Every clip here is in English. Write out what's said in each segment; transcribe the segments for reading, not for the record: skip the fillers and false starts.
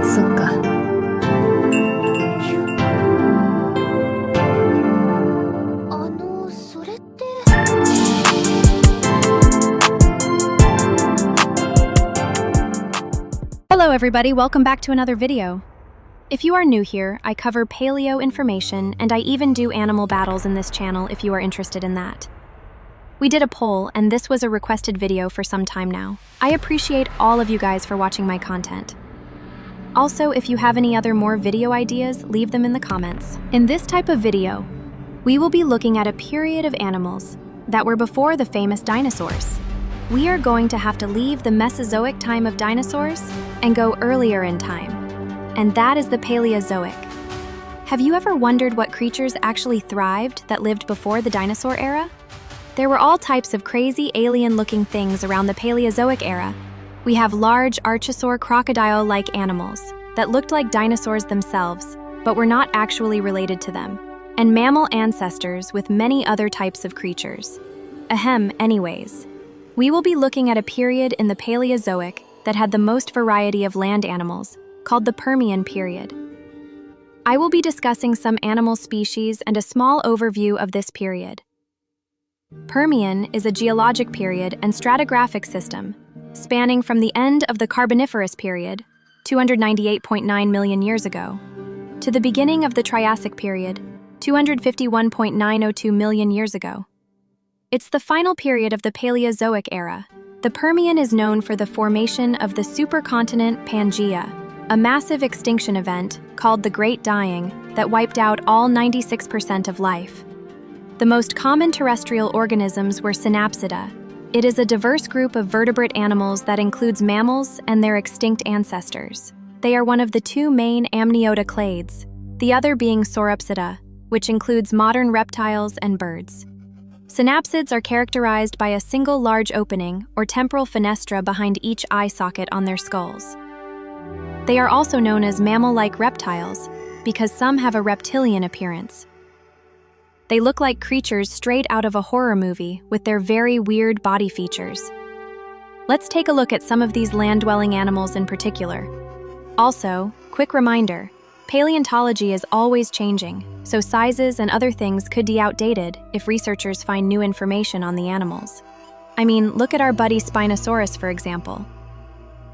そっか。それって。Hello everybody, welcome back to another video. If you are new here, I cover paleo information and I even do animal battles in this channel if you are interested in that. We did a poll and this was a requested video for some time now. I appreciate all of you guys for watching my content. Also, if you have any other more video ideas, leave them in the comments. In this type of video, we will be looking at a period of animals that were before the famous dinosaurs. We are going to have to leave the Mesozoic time of dinosaurs and go earlier in time, and that is the Paleozoic. Have you ever wondered what creatures actually thrived that lived before the dinosaur era? There were all types of crazy alien-looking things around the Paleozoic era. We have large archosaur crocodile-like animals that looked like dinosaurs themselves, but were not actually related to them, and mammal ancestors with many other types of creatures. Ahem, anyways. We will be looking at a period in the Paleozoic that had the most variety of land animals, called the Permian period. I will be discussing some animal species and a small overview of this period. Permian is a geologic period and stratigraphic system, spanning from the end of the Carboniferous period, 298.9 million years ago, to the beginning of the Triassic period, 251.902 million years ago. It's the final period of the Paleozoic era. The Permian is known for the formation of the supercontinent Pangaea, a massive extinction event called the Great Dying that wiped out all 96% of life. The most common terrestrial organisms were Synapsida. It is a diverse group of vertebrate animals that includes mammals and their extinct ancestors. They are one of the two main amniota clades, the other being Sauropsida, which includes modern reptiles and birds. Synapsids are characterized by a single large opening or temporal fenestra behind each eye socket on their skulls. They are also known as mammal-like reptiles because some have a reptilian appearance. They look like creatures straight out of a horror movie with their very weird body features. Let's take a look at some of these land-dwelling animals in particular. Also, quick reminder, paleontology is always changing, so sizes and other things could be outdated if researchers find new information on the animals. I mean, look at our buddy Spinosaurus, for example.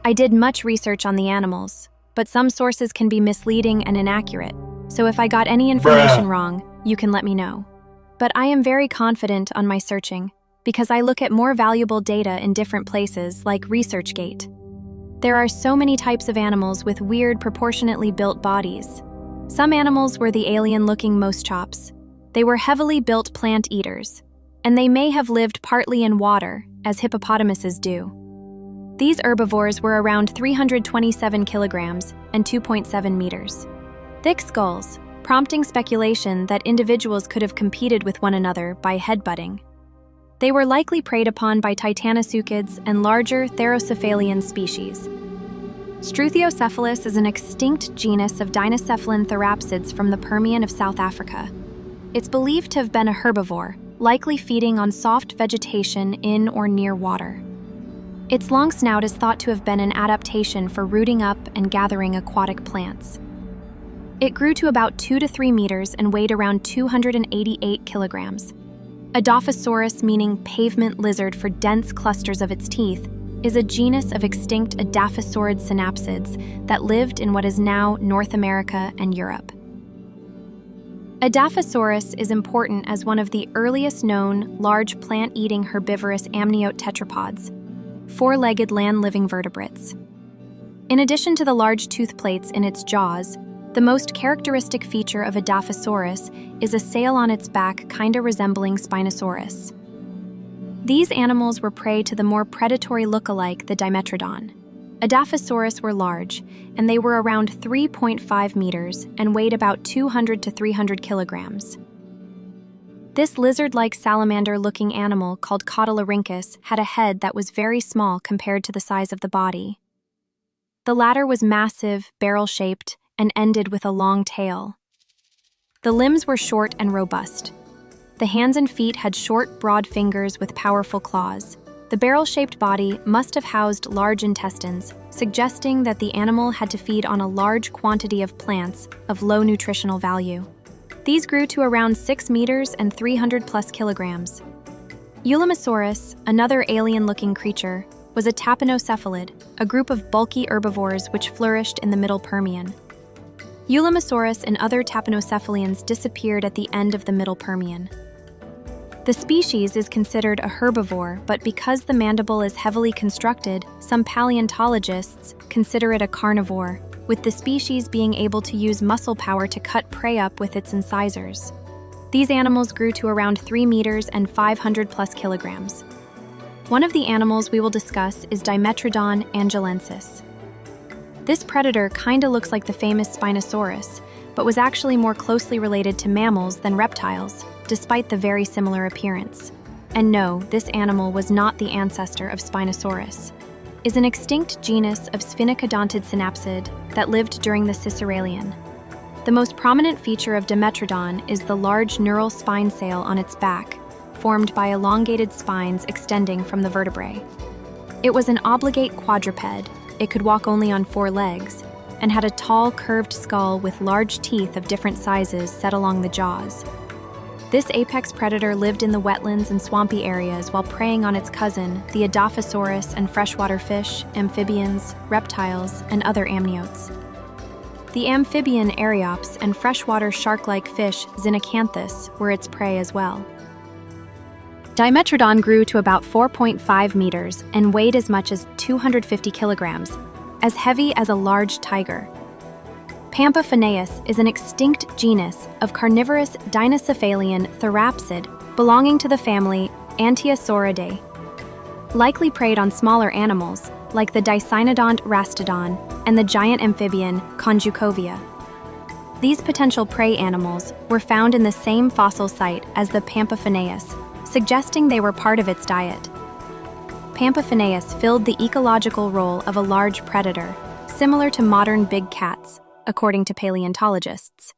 I did much research on the animals, but some sources can be misleading and inaccurate, so if I got any information wrong, you can let me know. But I am very confident on my searching, because I look at more valuable data in different places like ResearchGate. There are so many types of animals with weird, proportionately built bodies. Some animals were the alien-looking moschops. They were heavily built plant eaters, and they may have lived partly in water, as hippopotamuses do. These herbivores were around 327 kilograms and 2.7 meters. Thick skulls, prompting speculation that individuals could have competed with one another by headbutting. They were likely preyed upon by titanosuchids and larger therocephalian species. Struthiocephalus is an extinct genus of dinocephalan therapsids from the Permian of South Africa. It's believed to have been a herbivore, likely feeding on soft vegetation in or near water. Its long snout is thought to have been an adaptation for rooting up and gathering aquatic plants. It grew to about 2 to 3 meters and weighed around 288 kilograms. Adaphosaurus, meaning pavement lizard for dense clusters of its teeth, is a genus of extinct adaphosaurid synapsids that lived in what is now North America and Europe. Adaphosaurus is important as one of the earliest known large plant-eating herbivorous amniote tetrapods, four-legged land-living vertebrates. In addition to the large tooth plates in its jaws, the most characteristic feature of Adaphosaurus is a sail on its back kinda resembling Spinosaurus. These animals were prey to the more predatory look-alike, the Dimetrodon. Adaphosaurus were large, and they were around 3.5 meters and weighed about 200 to 300 kilograms. This lizard-like salamander-looking animal called Caudelorhynchus had a head that was very small compared to the size of the body. The latter was massive, barrel-shaped, and ended with a long tail. The limbs were short and robust. The hands and feet had short, broad fingers with powerful claws. The barrel-shaped body must have housed large intestines, suggesting that the animal had to feed on a large quantity of plants of low nutritional value. These grew to around 6 meters and 300 plus kilograms. Eulomosaurus, another alien-looking creature, was a tapinocephalid, a group of bulky herbivores which flourished in the Middle Permian. Eulomosaurus and other tapinocephalians disappeared at the end of the Middle Permian. The species is considered a herbivore, but because the mandible is heavily constructed, some paleontologists consider it a carnivore, with the species being able to use muscle power to cut prey up with its incisors. These animals grew to around 3 meters and 500 plus kilograms. One of the animals we will discuss is Dimetrodon angelensis. This predator kinda looks like the famous Spinosaurus, but was actually more closely related to mammals than reptiles, despite the very similar appearance. And no, this animal was not the ancestor of Spinosaurus. Is an extinct genus of sphenicodontid synapsid that lived during the Ciceralian. The most prominent feature of Dimetrodon is the large neural spine sail on its back, formed by elongated spines extending from the vertebrae. It was an obligate quadruped. It could walk only on 4 legs, and had a tall, curved skull with large teeth of different sizes set along the jaws. This apex predator lived in the wetlands and swampy areas while preying on its cousin, the Edaphosaurus, and freshwater fish, amphibians, reptiles, and other amniotes. The amphibian Ariops and freshwater shark-like fish Xenocanthus were its prey as well. Dimetrodon grew to about 4.5 meters and weighed as much as 250 kilograms, as heavy as a large tiger. Pampaphoneus is an extinct genus of carnivorous dinocephalian therapsid belonging to the family Anteosauridae. Likely preyed on smaller animals like the Dicynodont rastodon and the giant amphibian Conjuncovia. These potential prey animals were found in the same fossil site as the Pampaphoneus, suggesting they were part of its diet. Pampaphoneus filled the ecological role of a large predator, similar to modern big cats, according to paleontologists.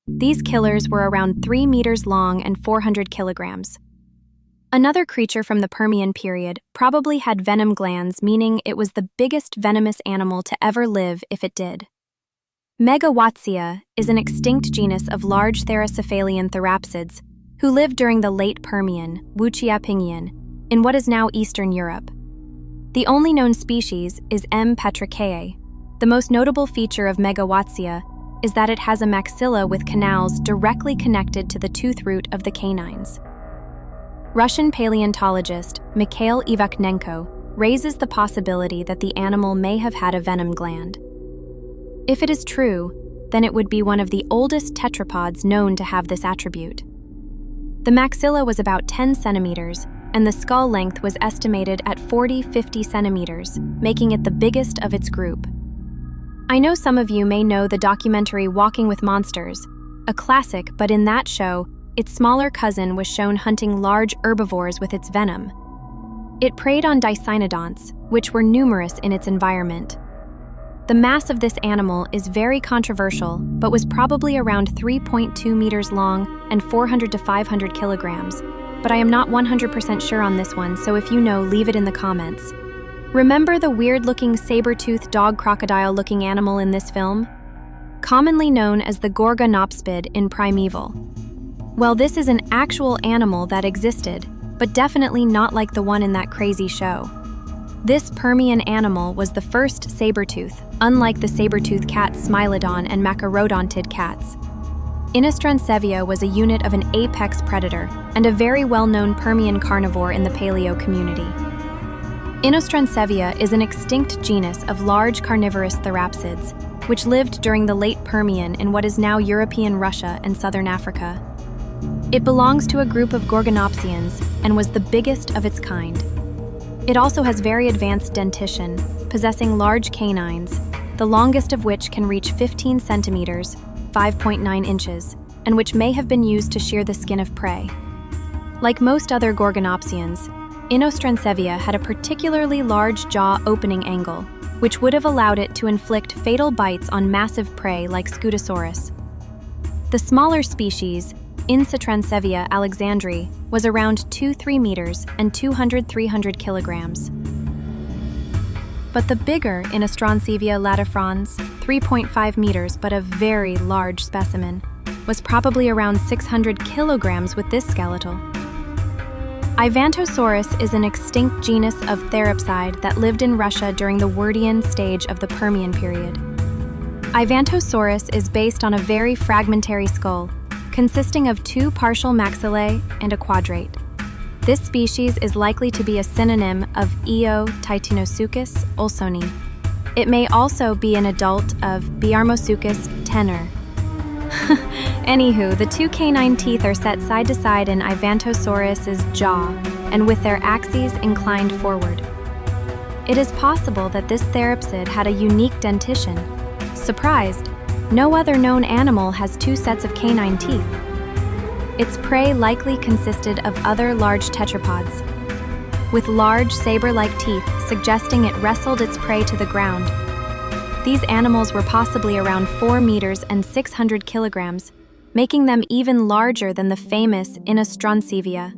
These killers were around 3 meters long and 400 kilograms. Another creature from the Permian period probably had venom glands, meaning it was the biggest venomous animal to ever live if it did. Mega-fauna is an extinct genus of large theracephalian therapsids who lived during the late Permian, Wuchia-Pingian, in what is now Eastern Europe. The only known species is M. petricae. The most notable feature of Mega-fauna is that it has a maxilla with canals directly connected to the tooth root of the canines. Russian paleontologist Mikhail Ivakhnenko raises the possibility that the animal may have had a venom gland. If it is true, then it would be one of the oldest tetrapods known to have this attribute. The maxilla was about 10 centimeters, and the skull length was estimated at 40-50 centimeters, making it the biggest of its group. I know some of you may know the documentary Walking with Monsters, a classic, but in that show, its smaller cousin was shown hunting large herbivores with its venom. It preyed on dicynodonts, which were numerous in its environment. The mass of this animal is very controversial, but was probably around 3.2 meters long and 400 to 500 kilograms, but I am not 100% sure on this one, so if you know, leave it in the comments. Remember the weird-looking saber-toothed dog-crocodile-looking animal in this film? Commonly known as the Gorgonopsid in Primeval. Well, this is an actual animal that existed, but definitely not like the one in that crazy show. This Permian animal was the first saber-tooth, unlike the saber-tooth cat Smilodon and Macharodontid cats. Inostrancevia was a unit of an apex predator and a very well-known Permian carnivore in the paleo community. Inostrancevia is an extinct genus of large carnivorous therapsids, which lived during the late Permian in what is now European Russia and southern Africa. It belongs to a group of Gorgonopsians and was the biggest of its kind. It also has very advanced dentition, possessing large canines, the longest of which can reach 15 centimeters, 5.9 inches, and which may have been used to shear the skin of prey. Like most other Gorgonopsians, Inostrancevia had a particularly large jaw opening angle, which would have allowed it to inflict fatal bites on massive prey like Scutosaurus. The smaller species, Insatransevia alexandri was around 2-3 meters and 200-300 kilograms. But the bigger Insatransevia latifrons, 3.5 meters but a very large specimen, was probably around 600 kilograms with this skeletal. Anteosaurus is an extinct genus of therapsid that lived in Russia during the Werdian stage of the Permian period. Anteosaurus is based on a very fragmentary skull, consisting of 2 partial maxillae and a quadrate. This species is likely to be a synonym of Eo Titanosuchus olsoni. It may also be an adult of Biarmosuchus tenor. Anywho, the 2 canine teeth are set side to side in Anteosaurus's jaw and with their axes inclined forward. It is possible that this therapsid had a unique dentition. Surprised, no other known animal has 2 sets of canine teeth. Its prey likely consisted of other large tetrapods, with large saber-like teeth suggesting it wrestled its prey to the ground. These animals were possibly around 4 meters and 600 kilograms, making them even larger than the famous Insatransevia.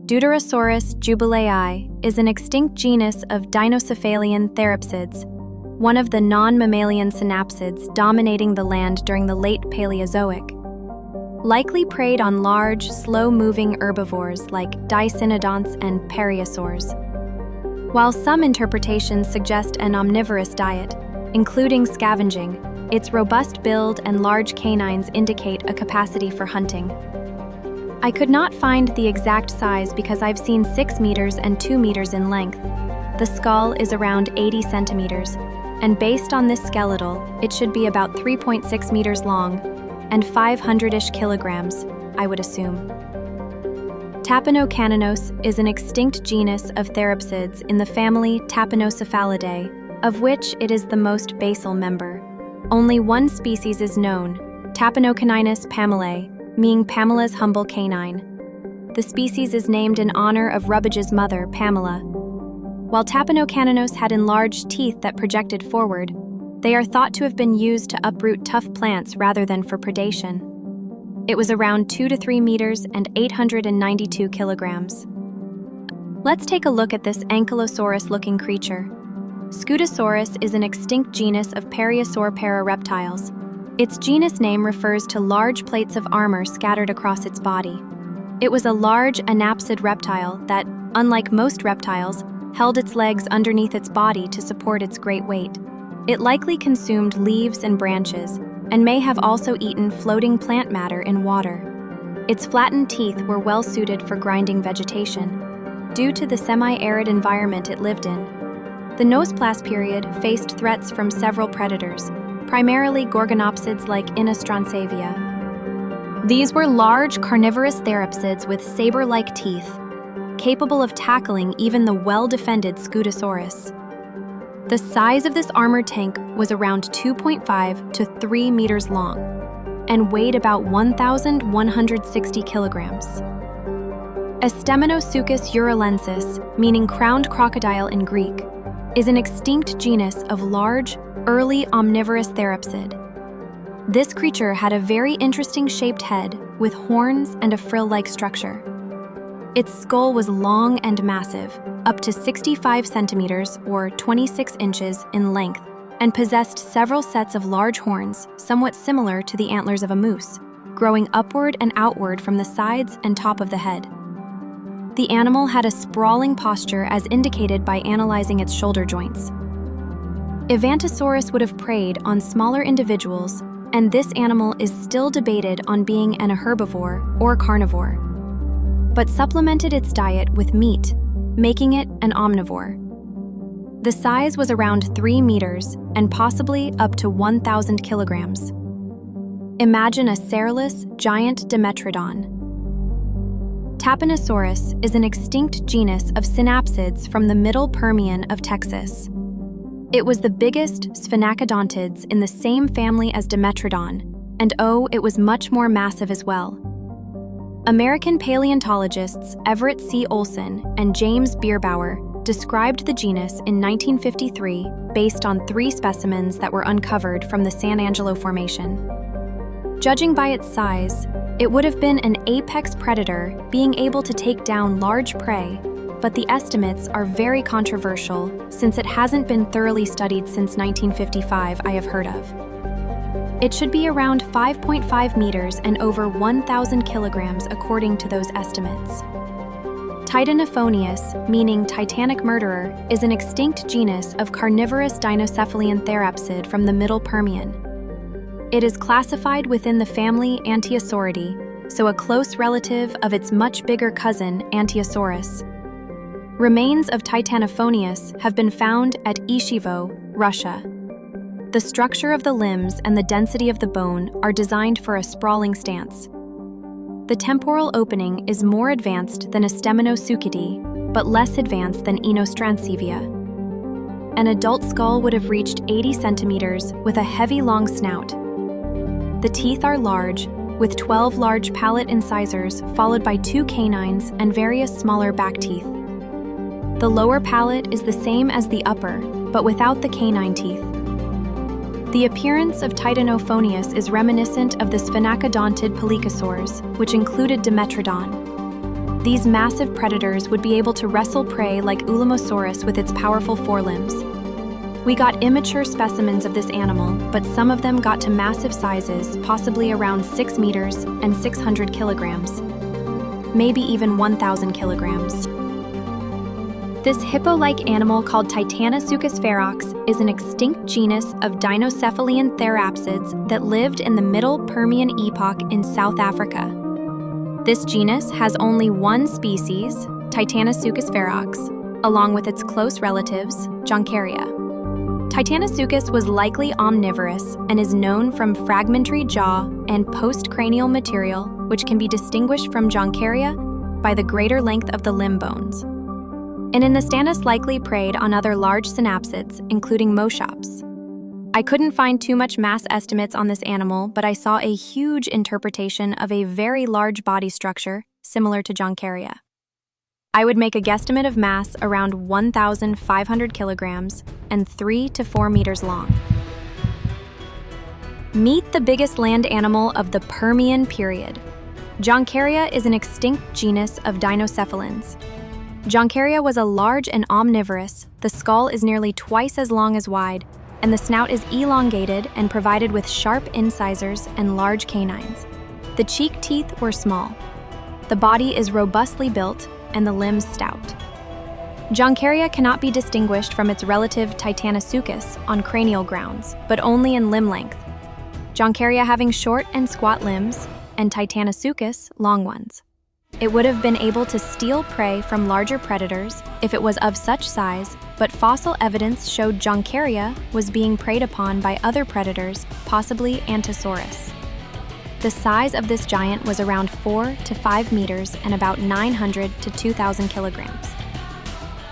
Deuterosaurus jubilaei is an extinct genus of dinocephalian therapsids, one of the non-mammalian synapsids dominating the land during the late Paleozoic. Likely preyed on large, slow-moving herbivores like dicynodonts and periosaurs. While some interpretations suggest an omnivorous diet, including scavenging, its robust build and large canines indicate a capacity for hunting. I could not find the exact size because I've seen 6 meters and 2 meters in length. The skull is around 80 centimeters, and based on this skeletal, it should be about 3.6 meters long and 500-ish kilograms, I would assume. Tapinocananos is an extinct genus of therapsids in the family Tapinocephalidae, of which it is the most basal member. Only one species is known, Tapinocaninus pamelae, meaning Pamela's humble canine. The species is named in honor of Rubbage's mother, Pamela. While Tapinocananos had enlarged teeth that projected forward, they are thought to have been used to uproot tough plants rather than for predation. It was around 2 to 3 meters and 892 kilograms. Let's take a look at this Ankylosaurus-looking creature. Scutosaurus is an extinct genus of periosaur parareptiles. Its genus name refers to large plates of armor scattered across its body. It was a large anapsid reptile that, unlike most reptiles, held its legs underneath its body to support its great weight. It likely consumed leaves and branches, and may have also eaten floating plant matter in water. Its flattened teeth were well suited for grinding vegetation, due to the semi-arid environment it lived in. The Noseplas period faced threats from several predators, primarily Gorgonopsids like Insatransevia. These were large carnivorous therapsids with saber-like teeth, capable of tackling even the well-defended Scutosaurus. The size of this armored tank was around 2.5 to 3 meters long and weighed about 1,160 kilograms. Asteminosuchus urulensis, meaning crowned crocodile in Greek, is an extinct genus of large, early omnivorous therapsid. This creature had a very interesting shaped head with horns and a frill-like structure. Its skull was long and massive, up to 65 centimeters or 26 inches in length, and possessed several sets of large horns, somewhat similar to the antlers of a moose, growing upward and outward from the sides and top of the head. The animal had a sprawling posture as indicated by analyzing its shoulder joints. Anteosaurus would have preyed on smaller individuals, and this animal is still debated on being an herbivore or carnivore, but supplemented its diet with meat, making it an omnivore. The size was around 3 meters and possibly up to 1,000 kilograms. Imagine a sairless, giant Dimetrodon. Tapinosaurus is an extinct genus of synapsids from the Middle Permian of Texas. It was the biggest sphenacodontids in the same family as Dimetrodon, and it was much more massive as well. American paleontologists Everett C. Olson and James Bierbauer described the genus in 1953 based on 3 specimens that were uncovered from the San Angelo Formation. Judging by its size, It would have been an apex predator, being able to take down large prey, but the estimates are very controversial since it hasn't been thoroughly studied since 1955 I have heard of. It should be around 5.5 meters and over 1,000 kilograms according to those estimates. Titanophonius, meaning Titanic murderer, is an extinct genus of carnivorous dinocephalian therapsid from the Middle Permian. It is classified within the family Anteosauridae, so a close relative of its much bigger cousin Anteosaurus. Remains of Titanophonius have been found at Ishivo, Russia. The structure of the limbs and the density of the bone are designed for a sprawling stance. The temporal opening is more advanced than a Steminosuchidae, but less advanced than Enostrancevia. An adult skull would have reached 80 centimeters with a heavy long snout. The teeth are large, with 12 large palate incisors followed by 2 canines and various smaller back teeth. The lower palate is the same as the upper, but without the canine teeth. The appearance of Titanophonius is reminiscent of the sphenacodontid pelycosaurs, which included Dimetrodon. These massive predators would be able to wrestle prey like Ulamosaurus with its powerful forelimbs. We got immature specimens of this animal, but some of them got to massive sizes, possibly around 6 meters and 600 kilograms, maybe even 1,000 kilograms. This hippo-like animal called Titanosuchus ferox is an extinct genus of dinocephalian therapsids that lived in the Middle Permian epoch in South Africa. This genus has only one species, Titanosuchus ferox, along with its close relatives, Joncaria. Titanosuchus was likely omnivorous and is known from fragmentary jaw and postcranial material, which can be distinguished from Joncaria by the greater length of the limb bones. And in the Stannis likely preyed on other large synapsids, including moschops. I couldn't find too much mass estimates on this animal, but I saw a huge interpretation of a very large body structure, similar to Joncaria. I would make a guesstimate of mass around 1,500 kilograms and 3 to 4 meters long. Meet the biggest land animal of the Permian period. Joncaria is an extinct genus of dinocephalans. Joncaria was a large and omnivorous. The skull is nearly twice as long as wide, and the snout is elongated and provided with sharp incisors and large canines. The cheek teeth were small. The body is robustly built, and the limbs stout. Joncaria cannot be distinguished from its relative Titanosuchus on cranial grounds, but only in limb length. Joncaria having short and squat limbs, and Titanosuchus long ones. It would have been able to steal prey from larger predators if it was of such size, but fossil evidence showed Joncaria was being preyed upon by other predators, possibly Anteosaurus. The size of this giant was around 4 to 5 meters and about 900 to 2,000 kilograms.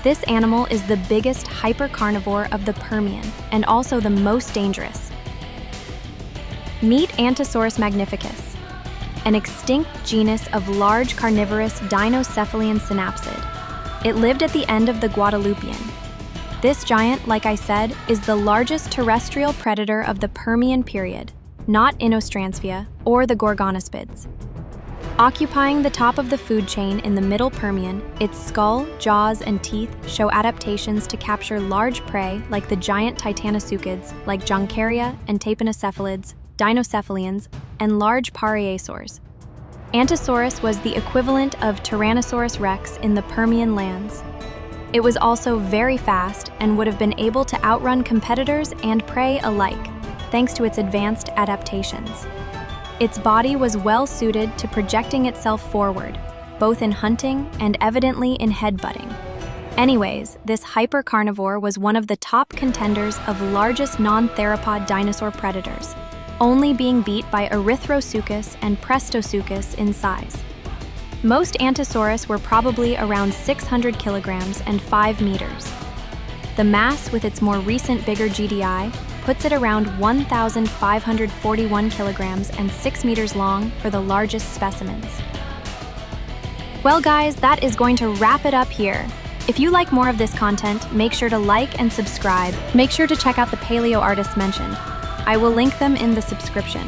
This animal is the biggest hypercarnivore of the Permian and also the most dangerous. Meet Anteosaurus magnificus, an extinct genus of large carnivorous dinocephalian synapsid. It lived at the end of the Guadalupian. This giant, like I said, is the largest terrestrial predator of the Permian period, not Enostrancevia or the Gorgonopsids. Occupying the top of the food chain in the Middle Permian, its skull, jaws, and teeth show adaptations to capture large prey like the giant Titanosuchids like Joncaria and Tapinocephalids, dinocephalians, and large Pariasaurs. Anteosaurus was the equivalent of Tyrannosaurus rex in the Permian lands. It was also very fast and would have been able to outrun competitors and prey alike, thanks to its advanced adaptations. Its body was well suited to projecting itself forward, both in hunting and evidently in headbutting. Anyways, this hypercarnivore was one of the top contenders of largest non-theropod dinosaur predators, only being beat by Erythrosuchus and Prestosuchus in size. Most Anteosaurus were probably around 600 kilograms and 5 meters. The mass, with its more recent bigger GDI, puts it around 1,541 kilograms and 6 meters long for the largest specimens. Well guys, that is going to wrap it up here. If you like more of this content, make sure to like and subscribe. Make sure to check out the paleo artists mentioned. I will link them in the subscription.